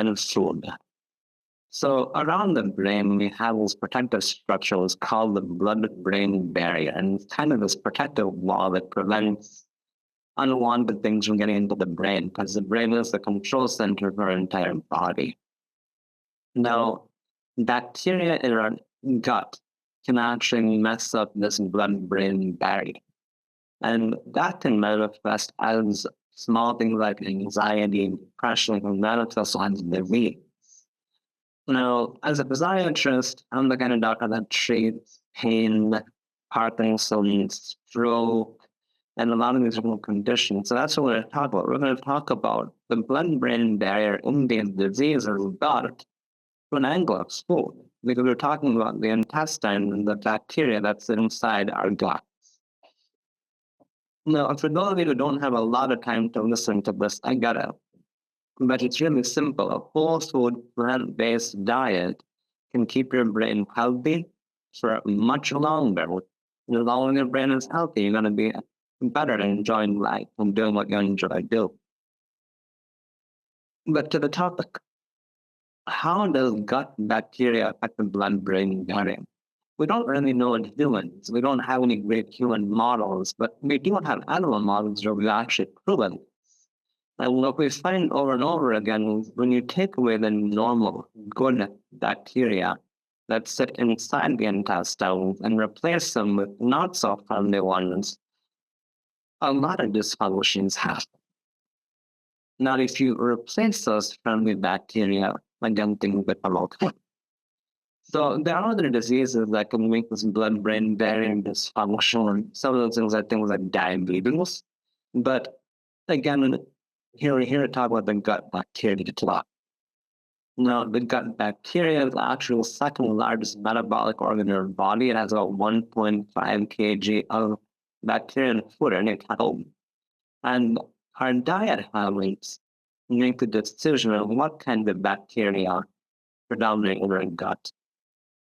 and food. So around the brain, we have these protective structures called the blood-brain barrier, and it's kind of this protective wall that prevents unwanted things from getting into the brain, because the brain is the control center for our entire body. Now, bacteria in our gut can actually mess up this blood-brain barrier. And that can manifest as small things like anxiety, depression, and manifest as disease. Now, as a physiatrist, I'm the kind of doctor that treats pain, Parkinson's, stroke, and a lot of these different conditions. So that's what we're going to talk about. We're going to talk about the blood-brain barrier in these diseases gut to an angle of food, because we're talking about the intestine and the bacteria that's inside our gut. Now, for those of you who don't have a lot of time to listen to this, I get it. But it's really simple. A whole food, plant-based diet can keep your brain healthy for much longer. As long as your brain is healthy, you're going to be better at enjoying life and doing what you enjoy doing. But to the topic, how does gut bacteria affect the blood-brain barrier? We don't really know in humans. We don't have any great human models, but we do have animal models where we've actually proven. And what we find over and over again is when you take away the normal, good bacteria that sit inside the intestines and replace them with not so friendly ones, a lot of dysfunctions happen. Now, if you replace those friendly bacteria, again, things become okay. So there are other diseases that can make this blood-brain barrier dysfunction. Some of those things are things like diabetes. But again, here we're here to talk about the gut bacteria a lot. Now, the gut bacteria is actually the second largest metabolic organ in our body. It has about 1.5 kg of bacteria in food in it. And our diet habits make the decision of what kind of bacteria predominate in our gut.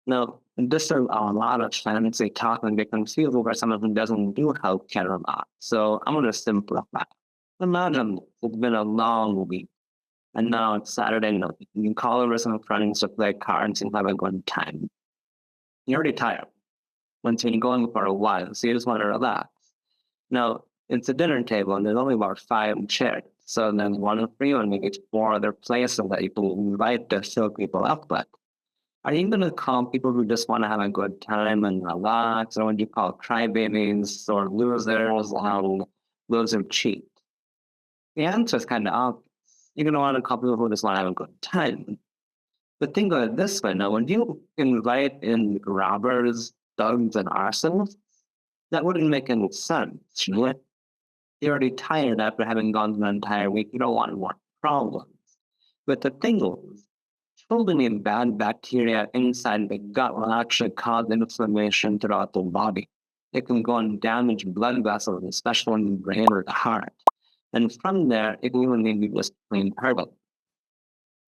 Now, this is a lot of fancy talk and get confused over someone who doesn't do healthcare a lot. So I'm going to simplify. Imagine it's been a long week, and now it's Saturday night. You call over some friends to play cards and have a good time. You're already tired. Once you've been going for a while, so you just want to relax. Now, it's a dinner table, and there's only about 5 chairs. So then one for you, and maybe 4 other places that you can invite to fill people up with. Are you going to call people who just want to have a good time and relax, or what you call crybabies or losers, those who cheat? The answer is kind of obvious. You're going to want to call people who just want to have a good time. But think of it this way now: when you invite in robbers, thugs, and arsonists, that wouldn't make any sense. You're already tired after having gone through an entire week. You don't want more problems. But the thing is, too many bad bacteria inside the gut will actually cause inflammation throughout the body. It can go and damage blood vessels, especially in the brain or the heart. And from there, it can even lead you to plain permanently.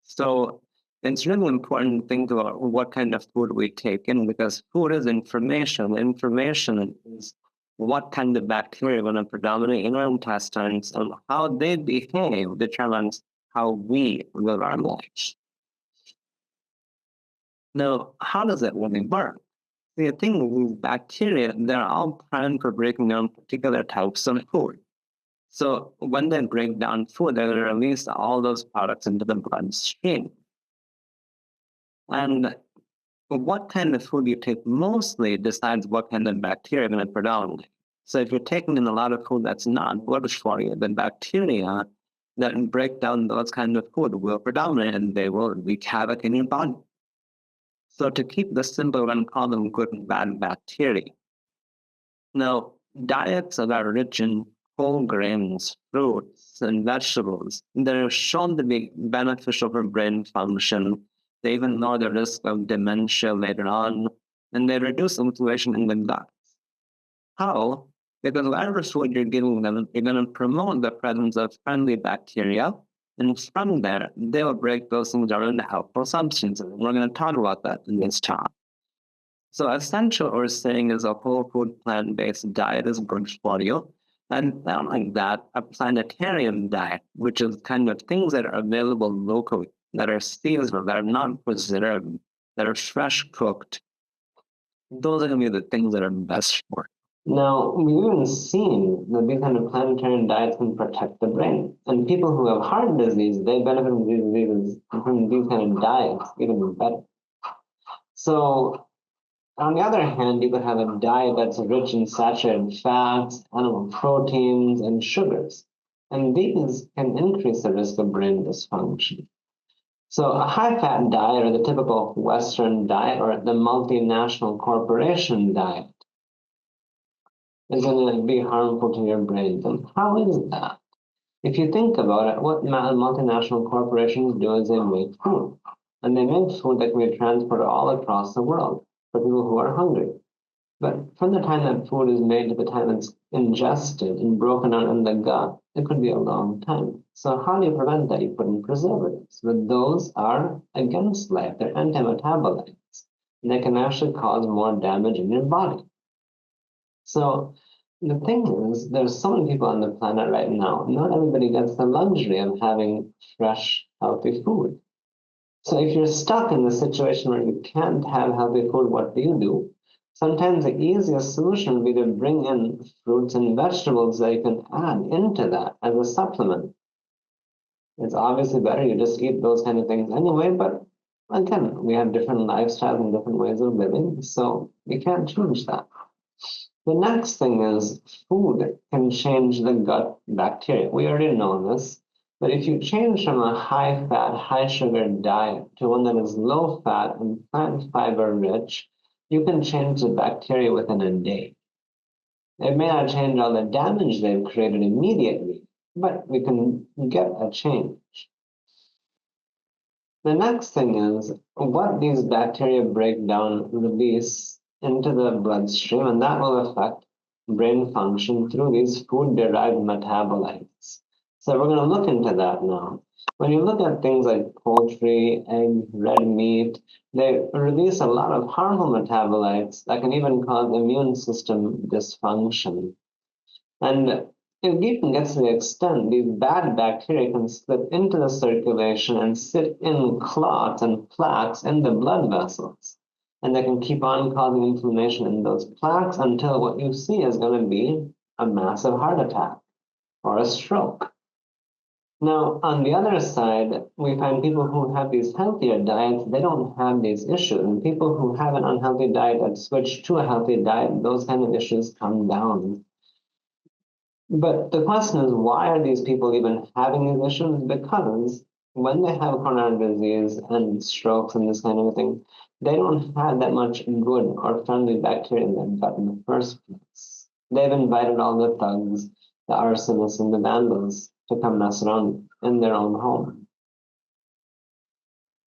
So it's really important to think about what kind of food we take in, because food is information. Information is what kind of bacteria are going to predominate in our intestines, and how they behave determines how we live our lives. Now, how does it really work? The thing with bacteria, they're all primed for breaking down particular types of food. So when they break down food, they release all those products into the bloodstream. And what kind of food you take mostly decides what kind of bacteria are going to predominate. So if you're taking in a lot of food that's not good for you, the bacteria that break down those kind of food will predominate, and they will wreak havoc in your body. So to keep this simple, we're going to call them good and bad bacteria. Now, diets that are rich in whole grains, fruits, and vegetables, they're shown to be beneficial for brain function. They even lower the risk of dementia later on, and they reduce inflammation in the gut. How? Because whatever food you're giving them, you're going to promote the presence of friendly bacteria, and from there, they'll break those things down into helpful substances. We're going to talk about that in this talk. So essentially what we're saying is a whole food plant-based diet is good for you. And not like that, a planetarian diet, which is kind of things that are available locally. that are seasonal, that are not preserved, that are fresh cooked, those are going to be the things that are best for you. Now, we've even seen that these kind of planetarian diets can protect the brain. And people who have heart disease, they benefit from these kind of diets even better. So, on the other hand, you could have a diet that's rich in saturated fats, animal proteins, and sugars. And these can increase the risk of brain dysfunction. So a high-fat diet, or the typical Western diet, or the multinational corporation diet, is going to be harmful to your brain. And how is that? If you think about it, what multinational corporations do is they make food. And they make food that can be transported all across the world for people who are hungry. But from the time that food is made to the time it's ingested and broken down in the gut, it could be a long time. So how do you prevent that? You put in preservatives. But those are against life. They're anti-metabolites. And they can actually cause more damage in your body. So the thing is, there's so many people on the planet right now. Not everybody gets the luxury of having fresh, healthy food. So if you're stuck in the situation where you can't have healthy food, what do? Sometimes the easiest solution would be to bring in fruits and vegetables that you can add into that as a supplement. It's obviously better you just eat those kind of things anyway, but again, we have different lifestyles and different ways of living, so you can't change that. The next thing is food can change the gut bacteria. We already know this, but if you change from a high-fat, high-sugar diet to one that is low-fat and plant fiber-rich, you can change the bacteria within a day. It may not change all the damage they've created immediately, but we can get a change. The next thing is what these bacteria break down, release into the bloodstream, and that will affect brain function through these food-derived metabolites. So we're going to look into that now. When you look at things like poultry, egg, red meat, they release a lot of harmful metabolites that can even cause immune system dysfunction. And it even gets to the extent these bad bacteria can slip into the circulation and sit in clots and plaques in the blood vessels. And they can keep on causing inflammation in those plaques until what you see is going to be a massive heart attack or a stroke. Now, on the other side, we find people who have these healthier diets, they don't have these issues. And people who have an unhealthy diet that switch to a healthy diet, those kind of issues come down. But the question is, why are these people even having these issues? Because when they have coronary disease and strokes and this kind of thing, they don't have that much good or friendly bacteria in their gut in the first place. They've invited all the thugs, the arsonists, and the vandals to come mess around in their own home.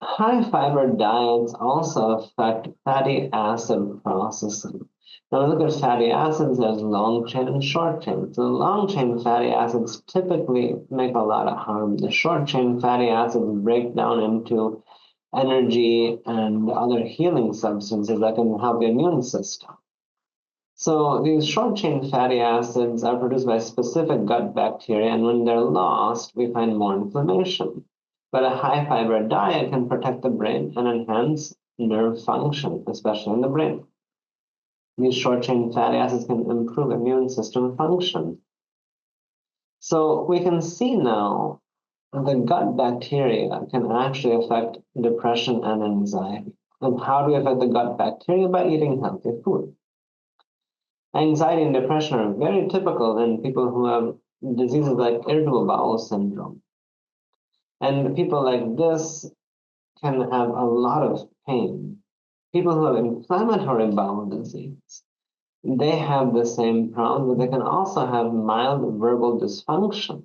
High fiber diets also affect fatty acid processing. Now, look at fatty acids, there's long chain and short chain. So, long chain fatty acids typically make a lot of harm. The short chain fatty acids break down into energy and other healing substances that can help the immune system. So these short-chain fatty acids are produced by specific gut bacteria, and when they're lost, we find more inflammation. But a high-fiber diet can protect the brain and enhance nerve function, especially in the brain. These short-chain fatty acids can improve immune system function. So we can see now the gut bacteria can actually affect depression and anxiety. And how do we affect the gut bacteria? By eating healthy food. Anxiety and depression are very typical in people who have diseases like irritable bowel syndrome. And people like this can have a lot of pain. People who have inflammatory bowel disease, they have the same problem, but they can also have mild verbal dysfunction.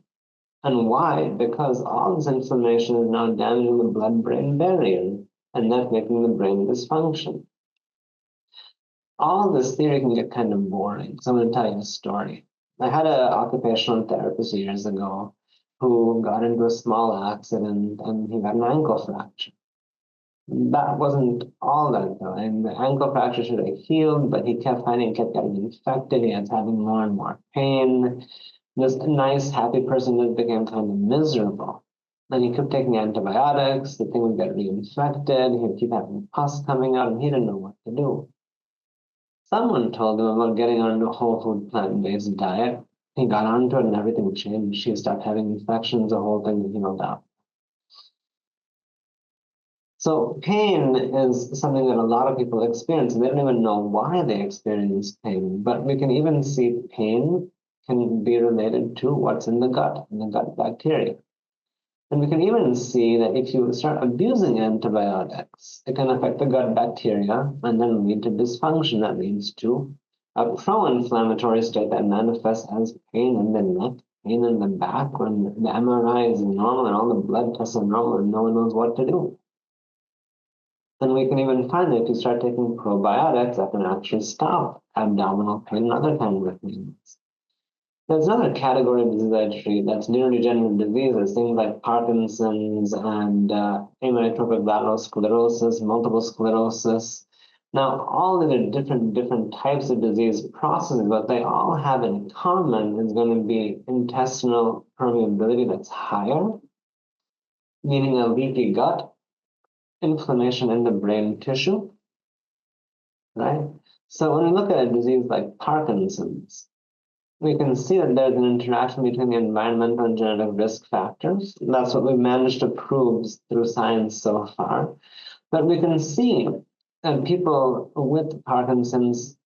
And why? Because all this inflammation is now damaging the blood-brain barrier, and that's making the brain dysfunction. All this theory can get kind of boring, so I'm going to tell you a story. I had an occupational therapist years ago who got into a small accident and he got an ankle fracture. That wasn't all that though, and the ankle fracture should have healed, but he kept kept getting infected. He was having more and more pain. This nice, happy person just became kind of miserable. And he kept taking antibiotics, the thing would get reinfected, he would keep having pus coming out, and he didn't know what to do. Someone told him about getting onto a whole food plant-based diet. He got onto it and everything changed. He started having infections, the whole thing healed up. So pain is something that a lot of people experience. They don't even know why they experience pain, but we can even see pain can be related to what's in the gut bacteria. And we can even see that if you start abusing antibiotics, it can affect the gut bacteria and then lead to dysfunction that leads to a pro-inflammatory state that manifests as pain in the neck, pain in the back when the MRI is normal and all the blood tests are normal and no one knows what to do. And we can even find that if you start taking probiotics, that can actually stop abdominal pain and other kinds of pains. There's another category of disease I treat that's neurodegenerative diseases, things like Parkinson's and amyotrophic lateral sclerosis, multiple sclerosis. Now, all of the different types of disease processes, what they all have in common is going to be intestinal permeability that's higher, meaning a leaky gut, inflammation in the brain tissue, right? So when we look at a disease like Parkinson's, we can see that there's an interaction between the environmental and genetic risk factors. That's what we've managed to prove through science so far. But we can see that people with Parkinson's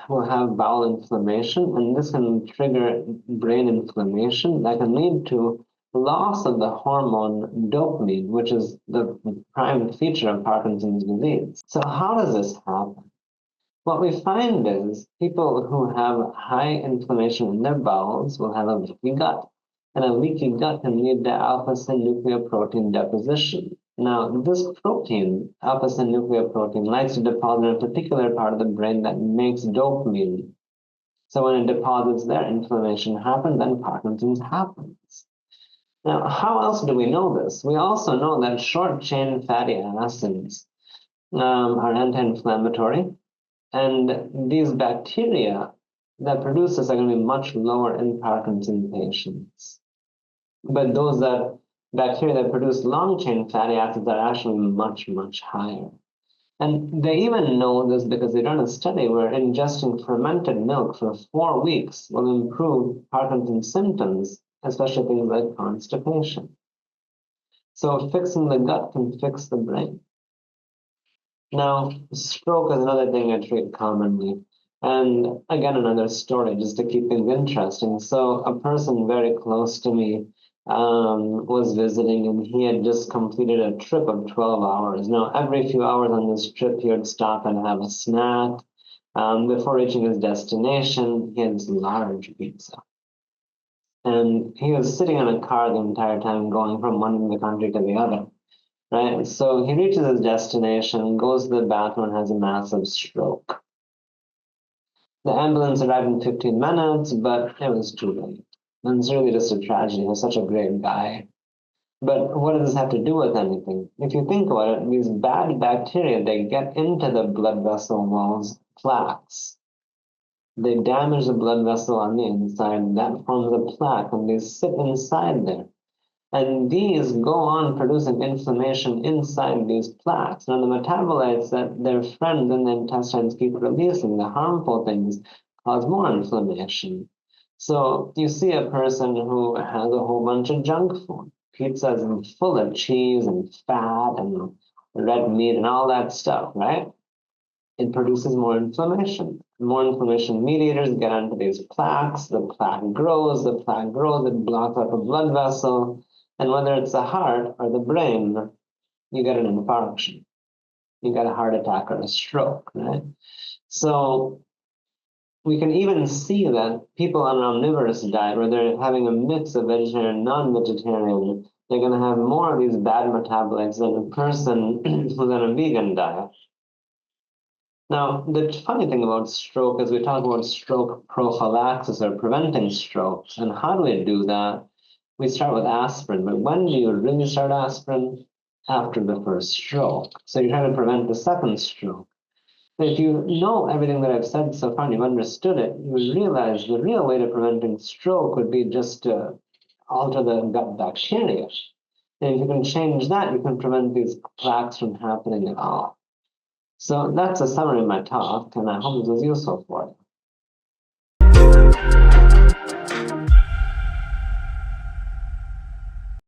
will have bowel inflammation, and this can trigger brain inflammation that can lead to loss of the hormone dopamine, which is the prime feature of Parkinson's disease. So how does this happen? What we find is people who have high inflammation in their bowels will have a leaky gut. And a leaky gut can lead to alpha-synucleoprotein deposition. Now, this protein, alpha-synucleoprotein, likes to deposit in a particular part of the brain that makes dopamine. So when it deposits there, inflammation happens, and Parkinson's happens. Now, how else do we know this? We also know that short-chain fatty acids are anti-inflammatory. And these bacteria that produce this are going to be much lower in Parkinson's patients. But those bacteria that produce long-chain fatty acids are actually much, much higher. And they even know this because they've done a study where ingesting fermented milk for 4 weeks will improve Parkinson's symptoms, especially things like constipation. So fixing the gut can fix the brain. Now, stroke is another thing I treat commonly. And again, another story just to keep things interesting. So a person very close to me was visiting, and he had just completed a trip of 12 hours. Now, every few hours on this trip, he would stop and have a snack. Before reaching his destination, he had this large pizza. And he was sitting in a car the entire time, going from one end of the country to the other. Right? So he reaches his destination, goes to the bathroom, and has a massive stroke. The ambulance arrived in 15 minutes, but it was too late. And it's really just a tragedy. He was such a great guy. But what does this have to do with anything? If you think about it, these bad bacteria, they get into the blood vessel walls, plaques. They damage the blood vessel on the inside. That forms a plaque, and they sit inside there. And these go on producing inflammation inside these plaques. Now, the metabolites that their friends in the intestines keep releasing, the harmful things, cause more inflammation. So you see a person who has a whole bunch of junk food, pizzas full of cheese and fat and red meat and all that stuff, right? It produces more inflammation. More inflammation mediators get onto these plaques. The plaque grows, it blocks up a blood vessel. And whether it's the heart or the brain, you get an infarction. You get a heart attack or a stroke, right? So we can even see that people on an omnivorous diet, where they're having a mix of vegetarian and non-vegetarian, they're going to have more of these bad metabolites than a person who's on a vegan diet. Now, the funny thing about stroke is we talk about stroke prophylaxis or preventing strokes. And how do we do that? We start with aspirin, but when do you really start aspirin? After the first stroke. So you're trying to prevent the second stroke. But if you know everything that I've said so far and you've understood it, you realize the real way to preventing stroke would be just to alter the gut bacteria. And if you can change that, you can prevent these cracks from happening at all. So that's a summary of my talk, and I hope it was useful for you.